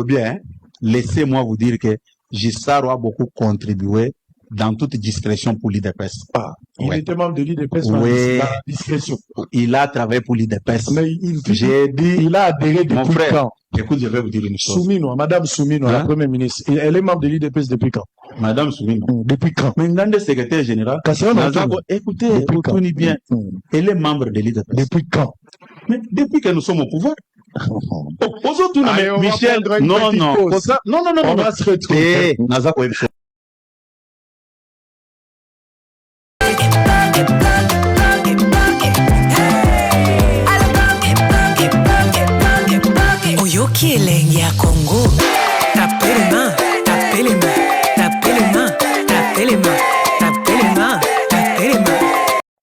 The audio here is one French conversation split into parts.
bien, laissez-moi vous dire que Gissaro a beaucoup contribué dans toute discrétion pour l'IDPS. Il était membre de l'IDPS par discrétion. Il a travaillé pour l'IDPS. Mais il a adhéré depuis mon frère, quand? Écoute, je vais vous dire une chose. Madame Soumino, la première ministre, elle est membre de l'IDPS depuis quand? Madame Soumino. Depuis quand? Maintenant, le secrétaire général. Écoutez, écoutez bien. Elle est membre de l'IDPS. Depuis quand? Mais depuis que nous sommes au pouvoir. Aujourd'hui, Michel, non. On va se retrouver. Oyoki elengi ya Congo. Tapez les mains, tapez les mains, tapez les mains, tapez les mains, tapez les mains, tapez les mains.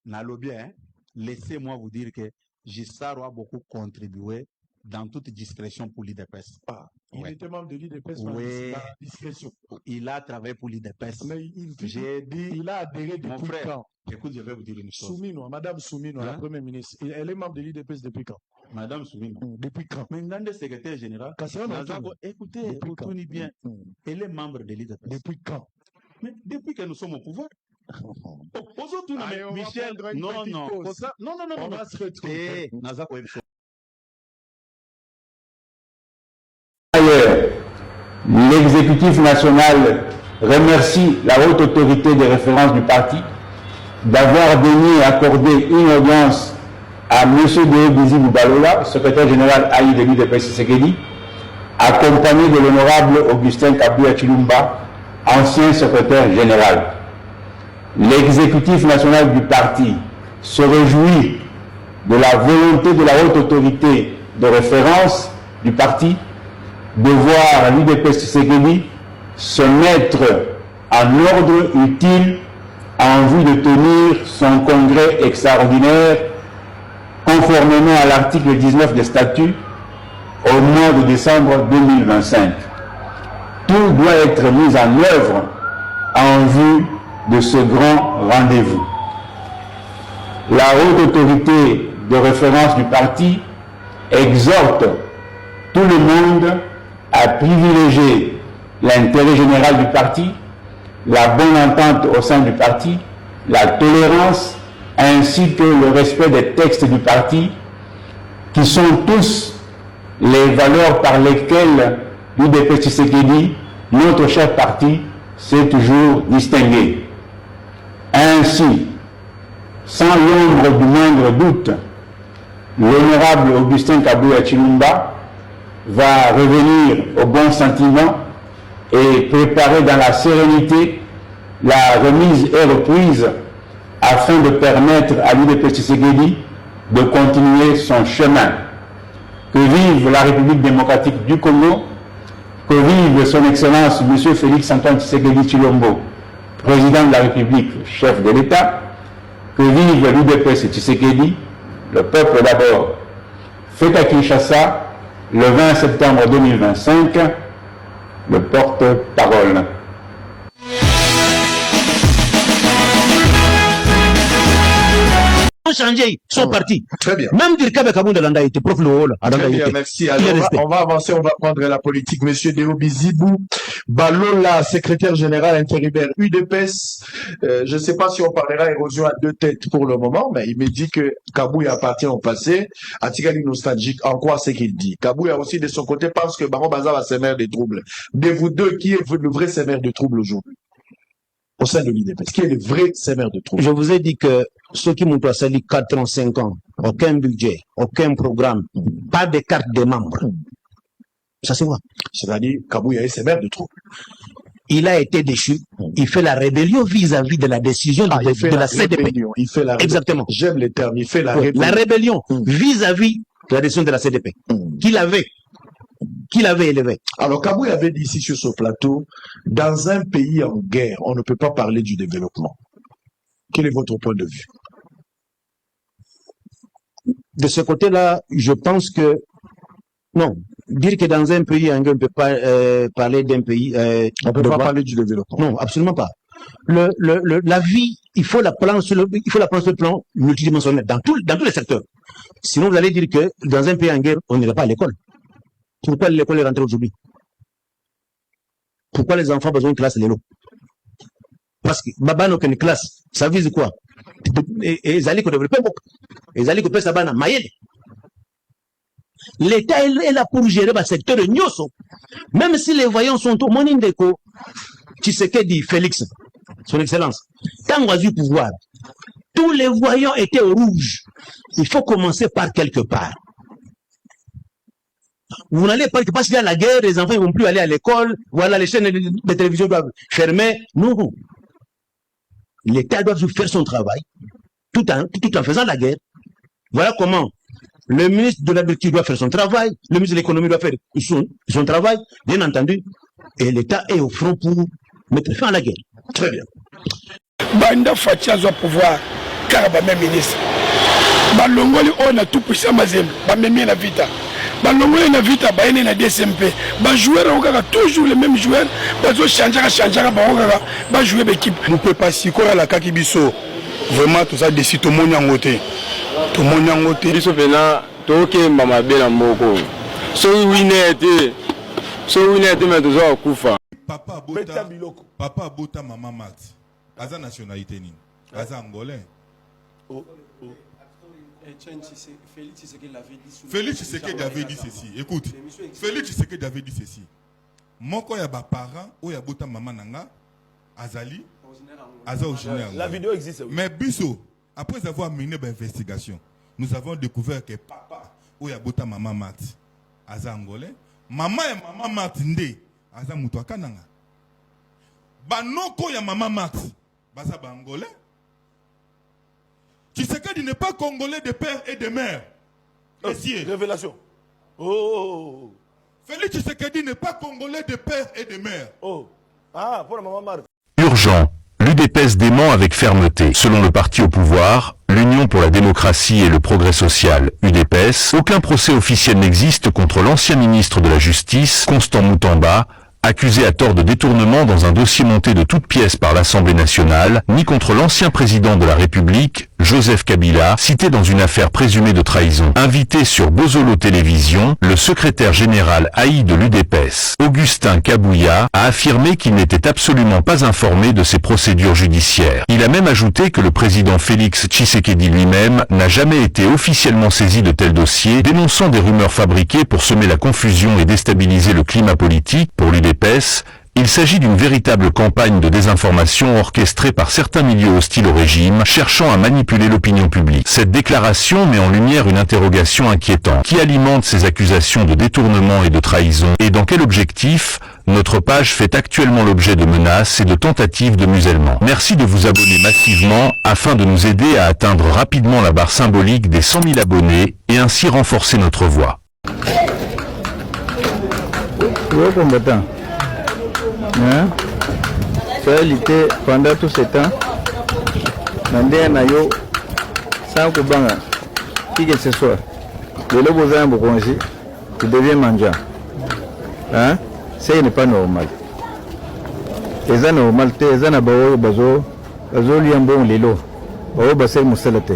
Nalo bien, laissez-moi vous dire que Gissaro a beaucoup contribué dans toute discrétion pour l'IDPS. Il était membre de l'IDPS par discrétion. Il a travaillé pour l'IDPS. Mais il a adhéré depuis quand? Écoute, je vais vous dire une chose. Madame Soumino, la première ministre, elle est membre de l'IDPS depuis quand? Madame Soumino. Depuis quand? Maintenant, le secrétaire général. Écoutez, écoutez bien. Elle est membre de l'IDPS. Depuis quand? Mais depuis que nous sommes au pouvoir. Aujourd'hui, Michel, non. On va se retrouver. D'ailleurs, l'exécutif national remercie la haute autorité de référence du parti d'avoir daigné accorder une audience à M. Deobizi Balola, secrétaire général AI de l'UDPS Tshisekedi, accompagné de l'honorable Augustin Kabouya Chilumba, ancien secrétaire général. L'exécutif national du parti se réjouit de la volonté de la haute autorité de référence du parti de voir l'UDPS Tshisekedi se mettre en ordre utile en vue de tenir son congrès extraordinaire conformément à l'article 19 des statuts au mois de décembre 2025. Tout doit être mis en œuvre en vue de ce grand rendez-vous. La haute autorité de référence du parti exhorte tout le monde à privilégier l'intérêt général du parti, la bonne entente au sein du parti, la tolérance, ainsi que le respect des textes du parti, qui sont tous les valeurs par lesquelles l'UDPS Tshisekedi, notre cher parti, s'est toujours distingué. Ainsi, sans l'ombre du moindre doute, l'honorable Augustin Kabouya Chilumba va revenir au bon sentiment et préparer dans la sérénité la remise et reprise afin de permettre à l'UDPS Tshisekedi de continuer son chemin. Que vive la République démocratique du Congo, que vive son Excellence M. Félix-Antoine Tshisekedi Tshilombo, président de la République, chef de l'État, que vive l'UDPS Tshisekedi, le peuple d'abord. Fait à Kinshasa, le 20 septembre 2025, le porte-parole. Changé, sont partis. Très bien. Même Dirkabe Kaboun de Landa était prof le Très bien, merci. Alors, on va avancer, on va prendre la politique. Monsieur Deobizi Balola, secrétaire général intérimaire UDPS. Je ne sais pas si on parlera érosion à deux têtes pour le moment, mais il me dit que Kabouya appartient au passé. Atigali nostalgique, en quoi c'est qu'il dit? Kabouya aussi, de son côté, pense que Baron Baza va s'émère des troubles. De vous deux, qui est le vrai sémère de troubles aujourd'hui? Au sein de l'UDPS, qui est le vrai sémère de troubles? Je vous ai dit que ceux qui m'ont passé 4 ans, 5 ans, aucun budget, aucun programme, pas de carte de membres. Ça se voit. C'est-à-dire, Kabouya est sémère de troubles. Il a été déchu. Il fait la rébellion vis-à-vis de la décision de la CDP. Il fait la rébellion. Exactement. J'aime les termes. Il fait la rébellion. La rébellion vis-à-vis de la décision de la CDP. Qu'il avait élevé. Alors, Kabouya avait dit ici sur ce plateau, dans un pays en guerre, on ne peut pas parler du développement. Quel est votre point de vue? De ce côté-là, je pense que non. Dire que dans un pays en guerre, on ne peut pas parler d'un pays. On ne peut pas parler du développement. Non, absolument pas. La vie, il faut la prendre sur le plan multidimensionnel dans tous les secteurs. Sinon, vous allez dire que dans un pays en guerre, on n'ira pas à l'école. Pourquoi l'école est rentrée aujourd'hui? Pourquoi les enfants ont besoin de classe l'élo? Parce que Baba n'a aucune classe. Ça vise quoi? Et ils allaient développer beaucoup. Ils allaient couper ça bana maïen. L'État est là pour gérer le secteur de Nyoso. Même si les voyants sont au Monindeko, Tshisekedi Félix, son excellence, tant qu'on a du pouvoir, tous les voyants étaient au rouge. Il faut commencer par quelque part. Vous n'allez pas parce qu'il y a la guerre, les enfants ne vont plus aller à l'école, voilà, les chaînes de télévision doivent fermer. Non. L'État doit faire son travail tout en faisant la guerre. Voilà comment le ministre de l'Agriculture doit faire son travail, le ministre de l'Économie doit faire son travail, bien entendu, et l'État est au front pour mettre fin à la guerre. Très bien. Banda Fatia doit pouvoir, car même ministre. Balongoli on a tout puissant mazem, même la vita. Balongoli na vita, baene na DSMP. Ba joueur on toujours les mêmes joueurs, ba changer, ba jouer l'équipe. Nous peut pas si quoi la kakibiso. Vraiment tout ça décide tout le monde en côté. Tout le monde en côté. Biso pena toke mama bela moko. So winner mais tout ça kufa. Papa Bota Maman Max. Aza nationalité ni. Aza angolais. Félix Tshisekedi avait dit ceci. Écoute, Félix Tshisekedi avait dit ceci. Moko ya ba parent ou ya Bota Maman nanga azali aza originaire. La vidéo existe. Oui. Mais Bisso, après avoir mené une investigation, nous avons découvert que papa ou ya Bota Maman Max aza angolais. Maman et Maman Max ndé aza mutuaka nanga. Banoko ya Maman Max baza ba angolais. Tshisekedi n'est pas congolais de père et de mère. Révélation. Oh. Félix Tshisekedi n'est pas congolais de père et de mère. Oh. Ah, pour la maman Marthe. Urgent. L'UDPS dément avec fermeté. Selon le parti au pouvoir, l'Union pour la démocratie et le progrès social, UDPS, aucun procès officiel n'existe contre l'ancien ministre de la Justice, Constant Moutamba, accusé à tort de détournement dans un dossier monté de toutes pièces par l'Assemblée nationale, ni contre l'ancien président de la République, Joseph Kabila, cité dans une affaire présumée de trahison. Invité sur Bozolo Télévision, le secrétaire général AI de l'UDPS, Augustin Kabouya, a affirmé qu'il n'était absolument pas informé de ces procédures judiciaires. Il a même ajouté que le président Félix Tshisekedi lui-même n'a jamais été officiellement saisi de tels dossiers, dénonçant des rumeurs fabriquées pour semer la confusion et déstabiliser le climat politique. Pour l'UDPS, il s'agit d'une véritable campagne de désinformation orchestrée par certains milieux hostiles au régime, cherchant à manipuler l'opinion publique. Cette déclaration met en lumière une interrogation inquiétante. Qui alimente ces accusations de détournement et de trahison? Et dans quel objectif? Notre page fait actuellement l'objet de menaces et de tentatives de musellement. Merci de vous abonner massivement afin de nous aider à atteindre rapidement la barre symbolique des 100 000 abonnés et ainsi renforcer notre voix. Réalité, pendant tout ce temps, Nayo, sans Kubanga, qui que ce soit, le logo d'un Bokonzi, tu deviens mangeant. Hein? Ce n'est pas normal. Et ça normal, c'est ça n'a pas bazo liambon lilo, bao basé musalate.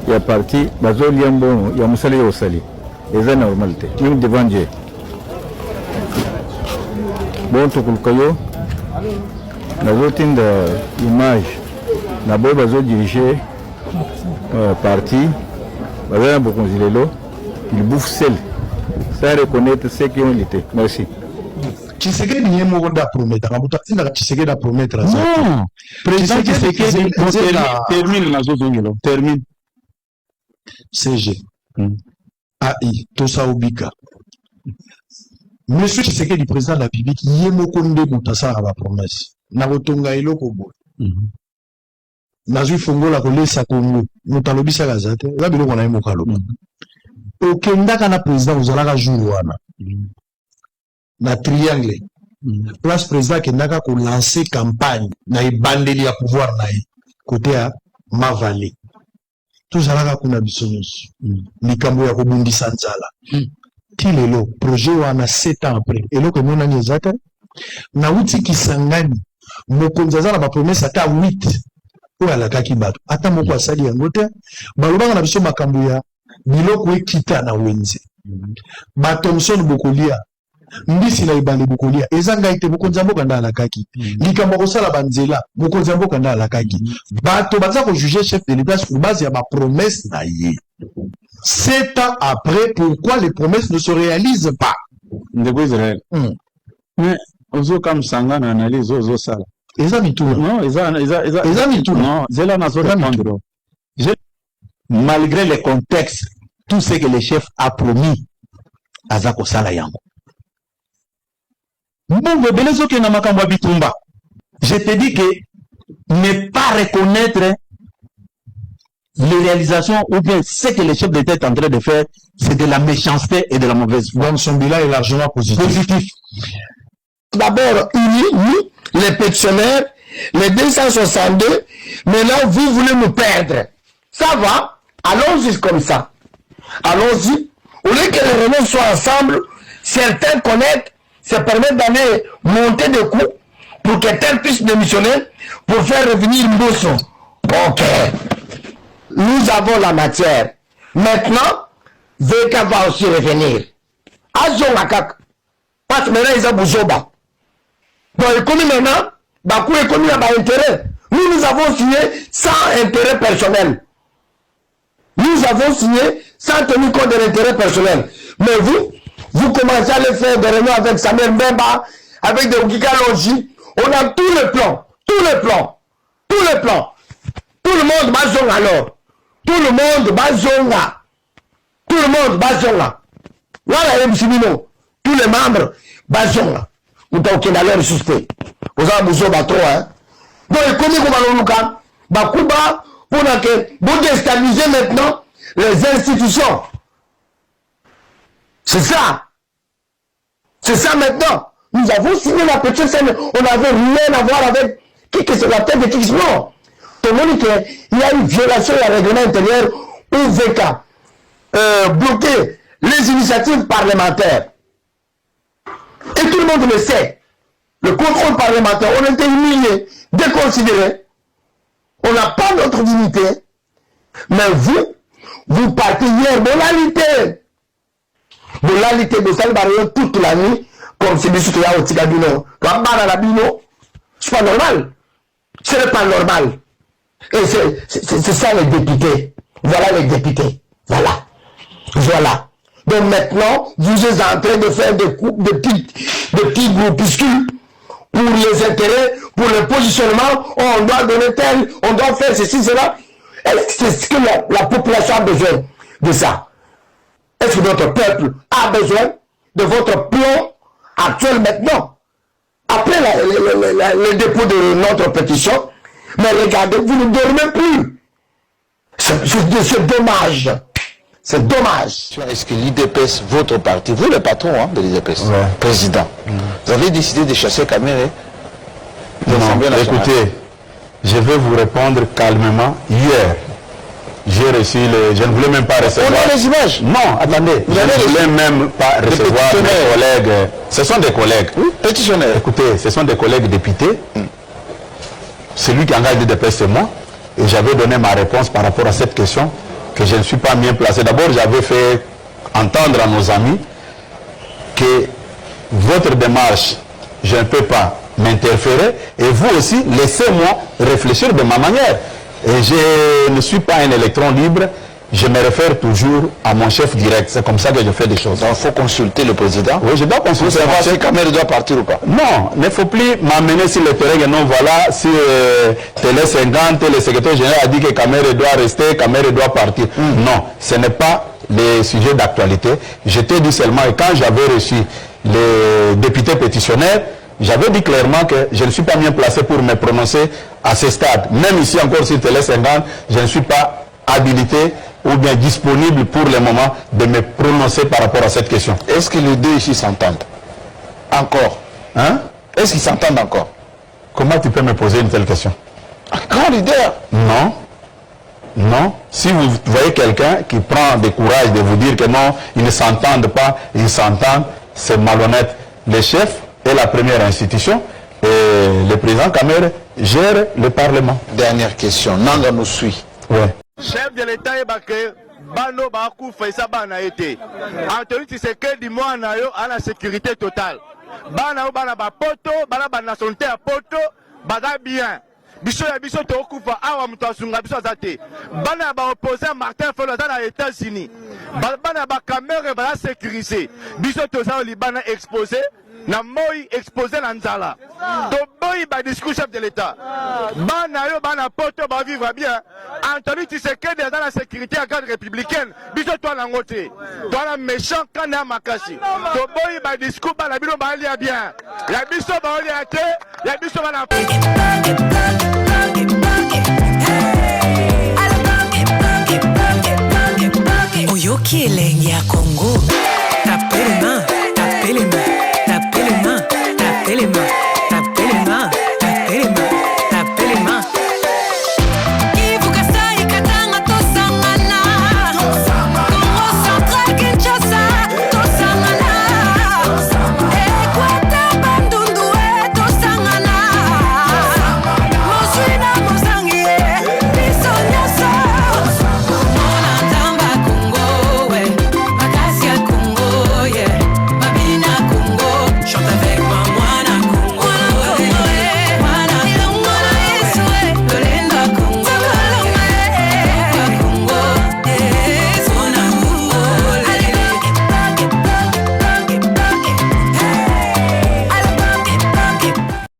Il y a parti bazo liambon, il y a musali osali. Et ça normalité. Même devant Dieu. Bon tout le caillou, la routine d'image, la bonne bazo dirigé parti, bazar beaucoup zilelo, il bouffe seul, sans reconnaître ceux qui ont été. Merci. Tshisekedi n'y est mort da promettre. Abutatsi na Tshisekedi da promettre. Non. Président Tshisekedi termine la zone termine. CG. AI Tosaobika. Monsieur Tshisekedi, président de la République, il y a mokonde moutassa à la promesse. Na botonga eloko bo. Nazu fongo la kolesa Congo. Mutalobisa gazate. La biloko na mokalo. Okenda kana président uzalaka jour wana. Na triangle. Place président kendaka ko lancer campagne na ibandeli ya pouvoir na côté à Mavali. Tout zalaka kuna bisonyos. Likambo ya kobundisa nzala. Tilelo projet wana 7 ans après eloko mona nyezata na uti kisangani mokonza za na ba promesse ata 8 o ala kaki bato ata moko asali yango te balobanga na biso makambo ya biloko ekita na wenze Ba Thomson Bokolia. Mbisi na ibale Bokolia. Ezanga ite Bokonzambo kanda alakaki. Likambo kosala banzela. Bokonzambo kanda alakaki. Bato baza ko juger chef de l'État sur base ya ba promesse na ye. 7 ans après, pourquoi les promesses ne se réalisent pas? Ndeko Israël. Mais ozo comme sangana analyse ozo sala. Eza mituna. Non, eza mituna. Non, zela na zo répondre. Malgré les contextes, tout ce que le chef a promis à Zako Sala Yango. Je te dis que ne pas reconnaître les réalisations ou bien ce que le chef d'État est en train de faire, c'est de la méchanceté et de la mauvaise foi. Donc son bilan est largement positif. D'abord, nous, les pétitionnaires, les 262, maintenant vous voulez nous perdre. Ça va, allons-y comme ça. Allons-y. Au lieu que les réunions soient ensemble, certains connaissent, ça permet d'aller monter des coups pour que tel puisse démissionner pour faire revenir Mbosso. Ok. Nous avons la matière. Maintenant, Zeka va aussi revenir. Azongakak. Parce que maintenant, ils ont Bouzoba. Donc, l'économie maintenant, Bakou économie a intérêt. Nous avons signé sans intérêt personnel. Nous avons signé sans tenir compte de l'intérêt personnel. Mais vous commencez à le faire des réunions avec Samuel Mbemba, avec des Okika Longi. On a tous les plans. Tout le monde bazong alors. Tout le monde bazonga. Voilà les Msimino. Tous les membres bazonga. Vous avez aucun alors suspect. Vous avez besoin de trop, hein. Donc, comme on va le faire, Bakuba, pour vous déstabiliser maintenant les institutions. C'est ça. C'est ça maintenant. Nous avons signé la petite scène. On n'avait rien à voir avec qui que c'est la tête de qui. Non. Tout le monde dit qu'il y a une violation du règlement intérieur ou VK. Bloquer les initiatives parlementaires. Et tout le monde le sait. Le contrôle parlementaire, on était humilié, déconsidéré. On n'a pas notre dignité. Mais vous partez hier, bonalité de salle barrière toute la nuit, comme c'est du qu'il y a au Tigabino. C'est pas normal. Ce n'est pas normal. Et c'est ça les députés. Voilà les députés. Voilà. Donc maintenant, vous êtes en train de faire des petits groupuscules pour les intérêts, pour le positionnement. On doit donner tel, on doit faire ceci, cela. Est-ce que c'est ce que la population a besoin de ça? Est-ce que notre peuple a besoin de votre plan actuel maintenant? Après le dépôt de notre pétition, mais regardez, vous ne dormez plus. C'est dommage. C'est dommage. Est-ce que l'IDPS, votre parti, vous le patron de l'IDPS, président, vous avez décidé de chasser Kamere? Non, écoutez, je vais vous répondre calmement. Hier, j'ai reçu je ne voulais même pas recevoir. On a les images? Non, attendez. Je ne voulais même pas recevoir mes collègues. Ce sont des collègues. Oui, pétitionnaires. Écoutez, ce sont des collègues députés. Celui qui engage l'IDPS, c'est moi. Et j'avais donné ma réponse par rapport à cette question, que je ne suis pas bien placé. D'abord, j'avais fait entendre à nos amis que votre démarche, je ne peux pas m'interférer, et vous aussi, laissez-moi réfléchir de ma manière. Et je ne suis pas un électron libre, je me réfère toujours à mon chef direct. C'est comme ça que je fais des choses. Donc il faut consulter le président. Oui, je dois consulter. Pour savoir si Kamere doit partir ou pas. Non, il ne faut plus m'amener sur le terrain. Non, voilà, si Télé 50, le secrétaire général a dit que Kamere doit rester, Kamere doit partir. Non, ce n'est pas les sujets d'actualité. Je t'ai dit seulement, et quand j'avais reçu les députés pétitionnaires, j'avais dit clairement que je ne suis pas bien placé pour me prononcer à ce stade. Même ici encore sur Télé 50, je ne suis pas habilité ou bien disponible pour le moment de me prononcer par rapport à cette question. Est-ce que les deux ici s'entendent? Encore? Hein? Est-ce qu'ils s'entendent encore? Comment tu peux me poser une telle question? Un grand leader? Non. Non. Si vous voyez quelqu'un qui prend du courage de vous dire que non, ils ne s'entendent pas, ils s'entendent, c'est malhonnête. Le chef est la première institution et le président Kamere gère le Parlement. Dernière question. Nanga nous suit. Ouais. Chef de l'État est que bano bakufa esa bana ete Anthony Tshisekedi mwana yo ana sécurité totale bana yo bana ba poto bana ba nationalité ya poto baza bien biso ya biso tokufa awa muto asunga biso azate bana ba opposé Martin Fayulu za na États-Unis bana ba caméra ba sécuriser biso toza libana exposé na moi exposé na nzala to boy ba discours chef de l'état bana yo bana poto ba vivre bien Anthony Tshisekedi dans la sécurité à garde républicaine biso toi na ngote toi na méchant kana makasi to boy ba discours ba la bino ba lia bien la biso ba lia te la biso ba na Oyoki elengi ya Congo.